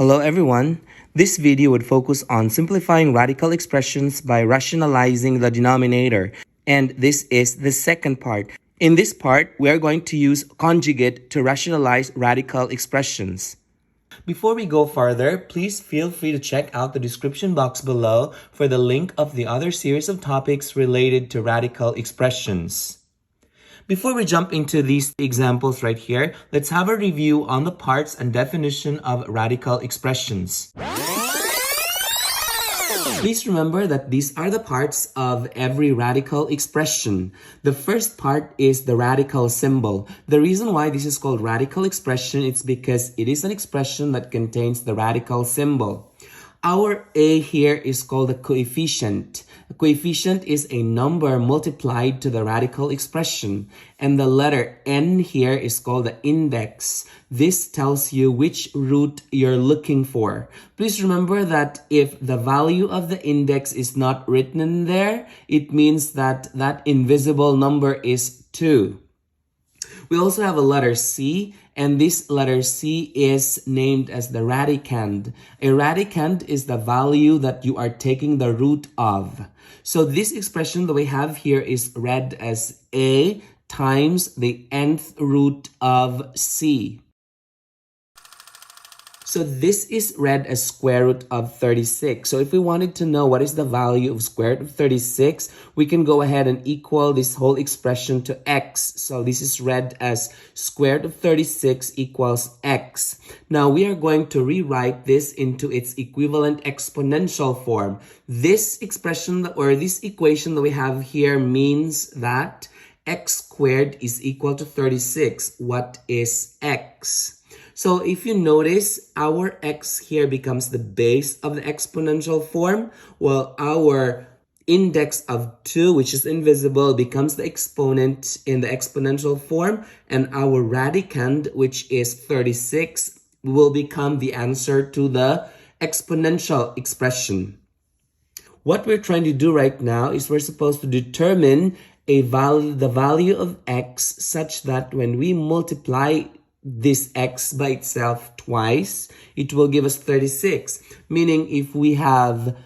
Hello everyone. This video would focus on simplifying radical expressions by rationalizing the denominator. And this is the second part. In this part, we are going to use conjugate to rationalize radical expressions. Before we go further, please feel free to check out the description box below for the link of the other series of topics related to radical expressions. Before we jump into these examples right here, let's have a review on the parts and definition of radical expressions. Please remember that these are the parts of every radical expression. The first part is the radical symbol. The reason why this is called radical expression is because it is an expression that contains the radical symbol. Our A here is called a coefficient. A coefficient is a number multiplied to the radical expression. And the letter N here is called the index. This tells you which root you're looking for. Please remember that if the value of the index is not written in there, it means that that invisible number is 2. We also have a letter C, and this letter C is named as the radicand. A radicand is the value that you are taking the root of. So this expression that we have here is read as A times the nth root of C. So this is read as square root of 36. So if we wanted to know what is the value of square root of 36, we can go ahead and equal this whole expression to x. So this is read as square root of 36 equals x. Now we are going to rewrite this into its equivalent exponential form. This expression or this equation that we have here means that x squared is equal to 36. What is x? So if you notice, our x here becomes the base of the exponential form, while our index of 2, which is invisible, becomes the exponent in the exponential form, and our radicand, which is 36, will become the answer to the exponential expression. What we're trying to do right now is we're supposed to determine the value of x such that when we multiply this x by itself twice, it will give us 36. Meaning if we have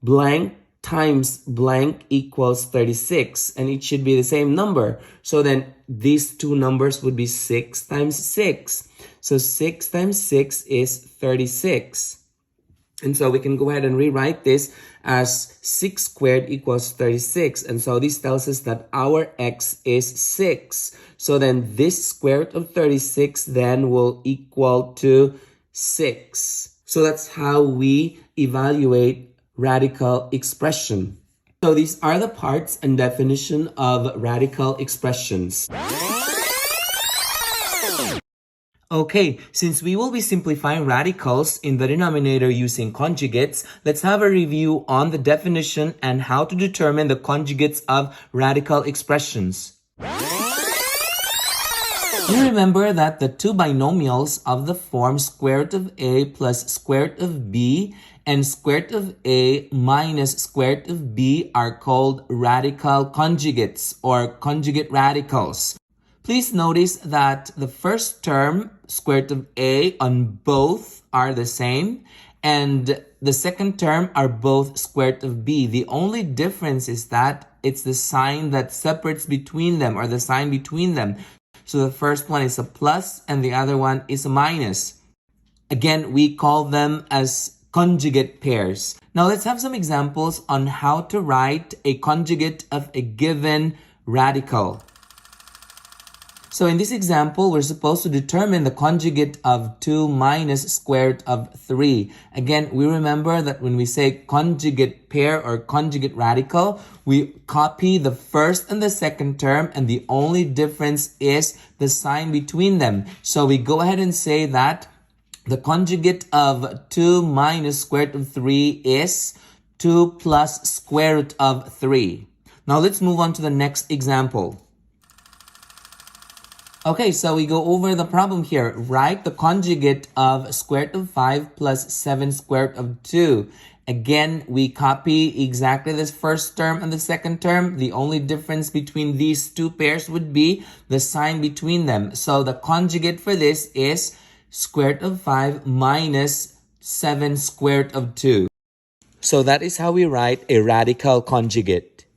blank times blank equals 36, and it should be the same number. So then these two numbers would be 6 times 6. So 6 times 6 is 36. And so we can go ahead and rewrite this as 6 squared equals 36. And so this tells us that our x is 6. So then this square root of 36 then will equal to 6. So that's how we evaluate radical expression. So these are the parts and definition of radical expressions. Okay, since we will be simplifying radicals in the denominator using conjugates, let's have a review on the definition and how to determine the conjugates of radical expressions. You remember that the two binomials of the form square root of a plus square root of b and square root of a minus square root of b are called radical conjugates or conjugate radicals. Please notice that the first term, square root of a, on both are the same, and the second term are both square root of b. The only difference is that it's the sign that separates between them, or the sign between them. So the first one is a plus and the other one is a minus. Again, we call them as conjugate pairs. Now let's have some examples on how to write a conjugate of a given radical. So in this example, we're supposed to determine the conjugate of 2 minus square root of 3. Again, we remember that when we say conjugate pair or conjugate radical, we copy the first and the second term, and the only difference is the sign between them. So we go ahead and say that the conjugate of 2 minus square root of 3 is 2 plus square root of 3. Now let's move on to the next example. Okay, so we go over the problem here. Write the conjugate of square root of 5 plus 7 square root of 2. Again, we copy exactly this first term and the second term. The only difference between these two pairs would be the sign between them. So the conjugate for this is square root of 5 minus 7 square root of 2. So that is how we write a radical conjugate.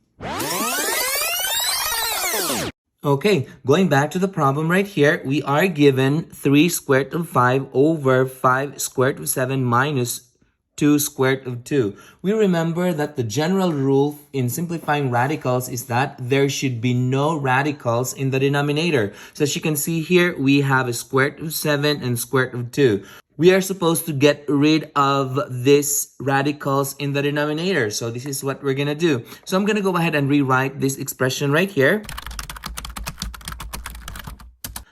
Okay, going back to the problem right here, we are given 3 square root of 5 over 5 square root of 7 minus 2 square root of 2. We remember that the general rule in simplifying radicals is that there should be no radicals in the denominator. So as you can see here, we have a square root of 7 and square root of 2. We are supposed to get rid of this radicals in the denominator. So this is what we're going to do. So I'm going to go ahead and rewrite this expression right here.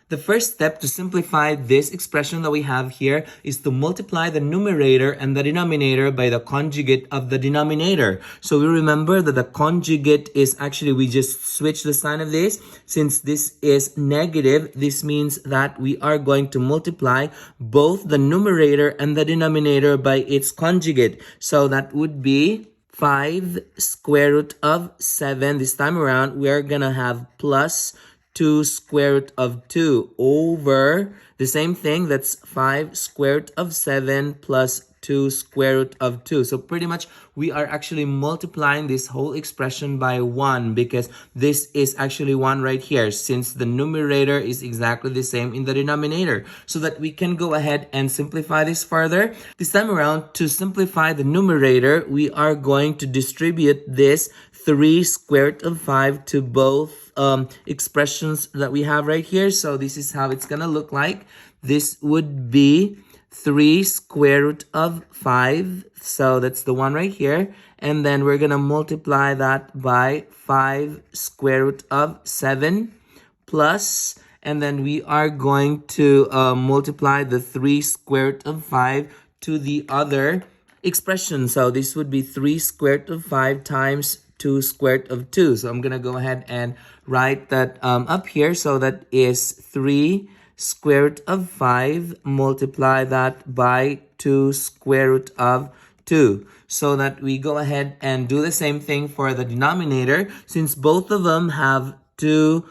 The first step to simplify this expression that we have here is to multiply the numerator and the denominator by the conjugate of the denominator. So we remember that the conjugate is actually, we just switch the sign of this. Since this is negative, this means that we are going to multiply both the numerator and the denominator by its conjugate. So that would be 5 square root of 7. This time around, we are going to have plus 2 square root of 2 over the same thing, that's 5 square root of 7 plus 2 square root of 2. So pretty much we are actually multiplying this whole expression by 1 because this is actually 1 right here since the numerator is exactly the same in the denominator. So that we can go ahead and simplify this further. This time around, to simplify the numerator, we are going to distribute this 3 square root of 5 to both expressions that we have right here. So this is how it's gonna look like. This would be 3 square root of 5. So that's the one right here. And then we're gonna multiply that by 5 square root of 7 plus, and then we are going to multiply the 3 square root of 5 to the other expression. So this would be 3 square root of 5 times 2 square root of 2. So I'm going to go ahead and write that up here. So that is 3 square root of 5, multiply that by 2 square root of 2. So that we go ahead and do the same thing for the denominator. Since both of them have 2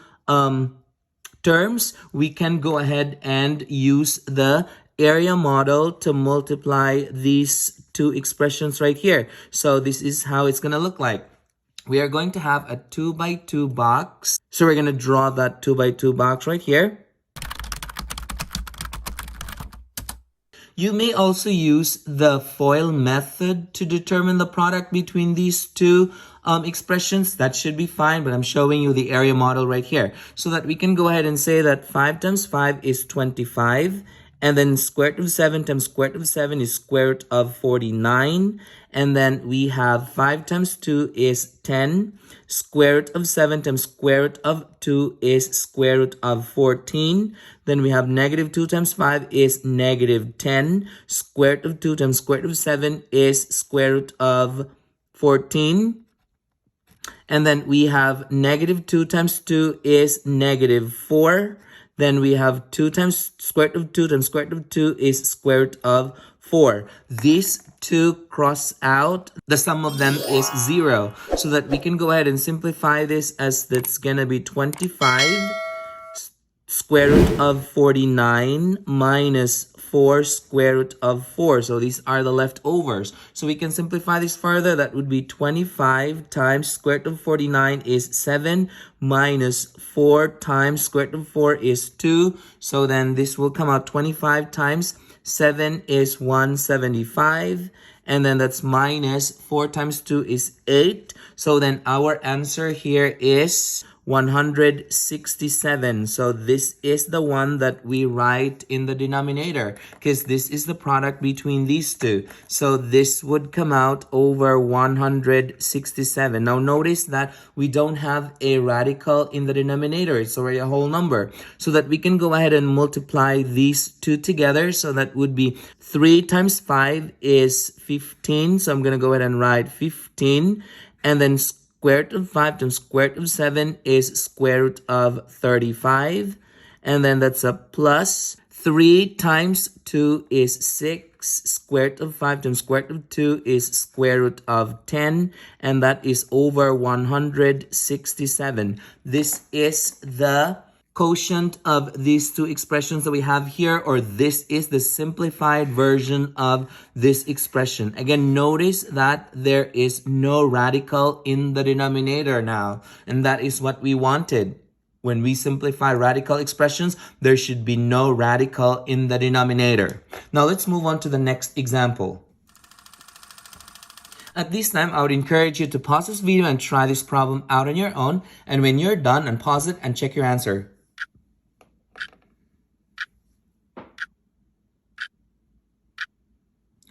terms, we can go ahead and use the area model to multiply these 2 expressions right here. So this is how it's going to look like. We are going to have a 2 by 2 box. So we're going to draw that 2 by 2 box right here. You may also use the FOIL method to determine the product between these 2 expressions. That should be fine, but I'm showing you the area model right here. So that we can go ahead and say that 5 times 5 is 25. And then square root of 7 times square root of 7 is square root of 49. And then we have 5 times 2 is 10. Square root of 7 times square root of 2 is square root of 14. Then we have negative 2 times 5 is negative 10. Square root of 2 times square root of 7 is square root of 14. And then we have negative 2 times 2 is negative 4. Then we have 2 times square root of 2 times square root of 2 is square root of 4. These 2 cross out. The sum of them is 0. So that we can go ahead and simplify this as that's going to be 25 square root of 49 minus 4 square root of 4. So these are the leftovers. So we can simplify this further. That would be 25 times square root of 49 is 7 minus 4 times square root of 4 is 2. So then this will come out 25 times 7 is 175. And then that's minus 4 times 2 is 8. So then our answer here is 167. So this is the one that we write in the denominator because this is the product between these 2. So this would come out over 167. Now notice that we don't have a radical in the denominator. It's already a whole number. So that we can go ahead and multiply these 2 together. So that would be 3 times 5 is 15. So I'm going to go ahead and write 15. And then square root of 5 times square root of 7 is square root of 35. And then that's a plus. 3 times 2 is 6. Square root of 5 times square root of 2 is square root of 10. And that is over 167. This is the quotient of these two expressions that we have here, or this is the simplified version of this expression. Again, notice that there is no radical in the denominator now, and that is what we wanted. When we simplify radical expressions, there should be no radical in the denominator. Now let's move on to the next example. At this time, I would encourage you to pause this video and try this problem out on your own. And when you're done, unpause it and check your answer.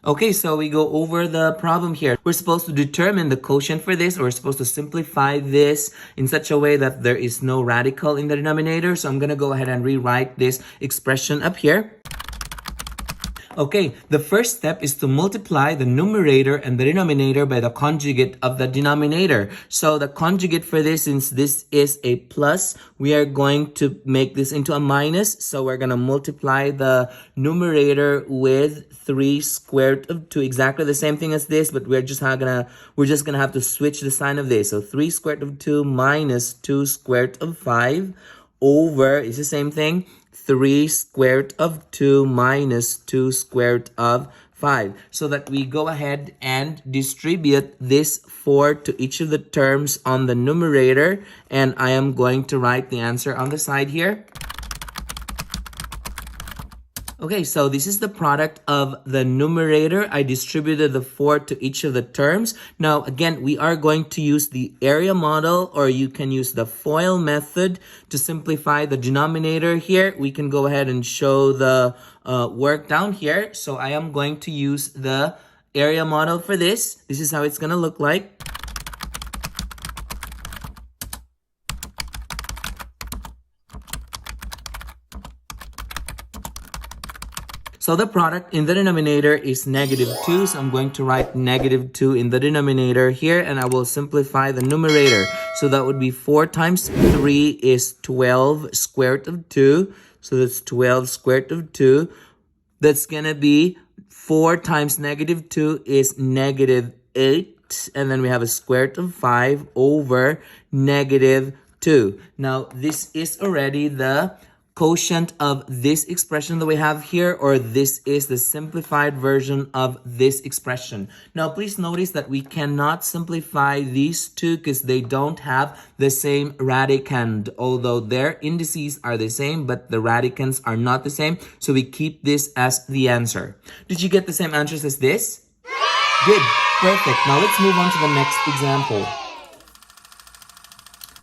Okay, so we go over the problem here. We're supposed to determine the quotient for this, or we're supposed to simplify this in such a way that there is no radical in the denominator. So I'm going to go ahead and rewrite this expression up here. Okay, the first step is to multiply the numerator and the denominator by the conjugate of the denominator. So the conjugate for this, since this is a plus, we are going to make this into a minus. So we're going to multiply the numerator with 3 square root of 2, exactly the same thing as this, but we're just gonna have to switch the sign of this. So 3 square root of 2 minus 2 square root of 5 over, is the same thing, 3 square root of 2 minus 2 square root of 5. So that we go ahead and distribute this 4 to each of the terms on the numerator. And I am going to write the answer on the side here. Okay, so this is the product of the numerator. I distributed the 4 to each of the terms. Now, again, we are going to use the area model, or you can use the FOIL method to simplify the denominator here. We can go ahead and show the work down here. So I am going to use the area model for this. This is how it's going to look like. So the product in the denominator is -2. So I'm going to write -2 in the denominator here, and I will simplify the numerator. So that would be 4 times 3 is 12 square root of 2. So that's 12 square root of 2. That's going to be 4 times -2 is -8. And then we have a square root of 5 over -2. Now, this is already the quotient of this expression that we have here, or this is the simplified version of this expression. Now, please notice that we cannot simplify these two because they don't have the same radicand, although their indices are the same, but the radicands are not the same. So we keep this as the answer. Did you get the same answers as this? Good. Perfect. Now let's move on to the next example.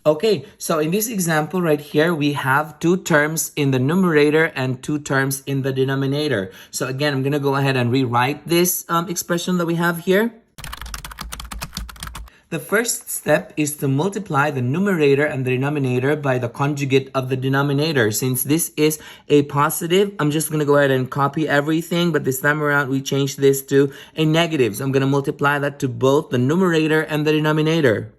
Okay, so in this example right here, we have 2 terms in the numerator and 2 terms in the denominator. So again, I'm going to go ahead and rewrite this expression that we have here. The first step is to multiply the numerator and the denominator by the conjugate of the denominator. Since this is a positive, I'm just going to go ahead and copy everything, but this time around we change this to a negative. So I'm going to multiply that to both the numerator and the denominator.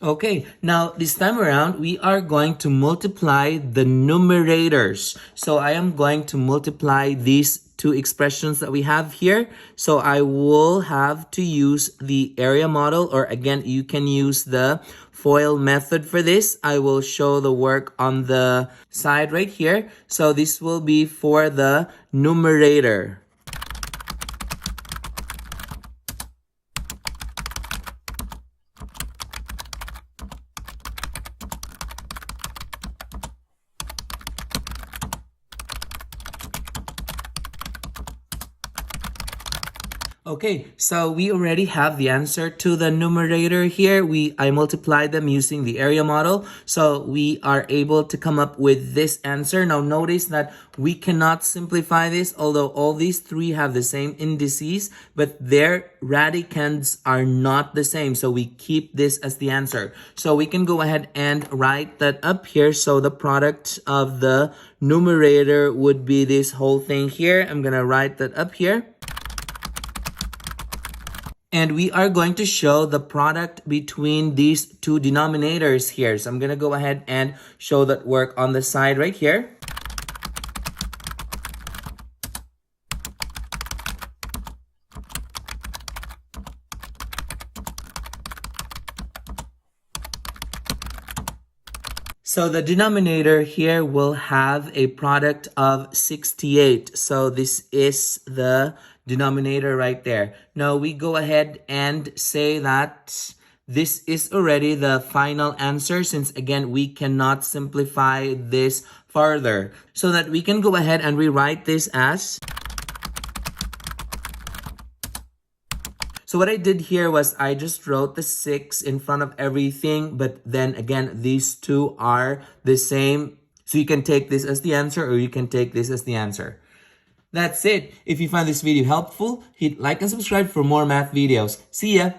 Okay, now this time around, we are going to multiply the numerators. So I am going to multiply these 2 expressions that we have here. So I will have to use the area model, or again, you can use the FOIL method for this. I will show the work on the side right here. So this will be for the numerator. Okay, so we already have the answer to the numerator here. I multiplied them using the area model. So we are able to come up with this answer. Now notice that we cannot simplify this, although all these 3 have the same indices, but their radicands are not the same. So we keep this as the answer. So we can go ahead and write that up here. So the product of the numerator would be this whole thing here. I'm going to write that up here. And we are going to show the product between these 2 denominators here. So I'm going to go ahead and show that work on the side right here. So the denominator here will have a product of 68. So this is the denominator right there. Now we go ahead and say that this is already the final answer, since again, we cannot simplify this further. So that we can go ahead and rewrite this as... So what I did here was I just wrote the 6 in front of everything, but then again, these two are the same. So you can take this as the answer, or you can take this as the answer. That's it. If you found this video helpful, hit like and subscribe for more math videos. See ya!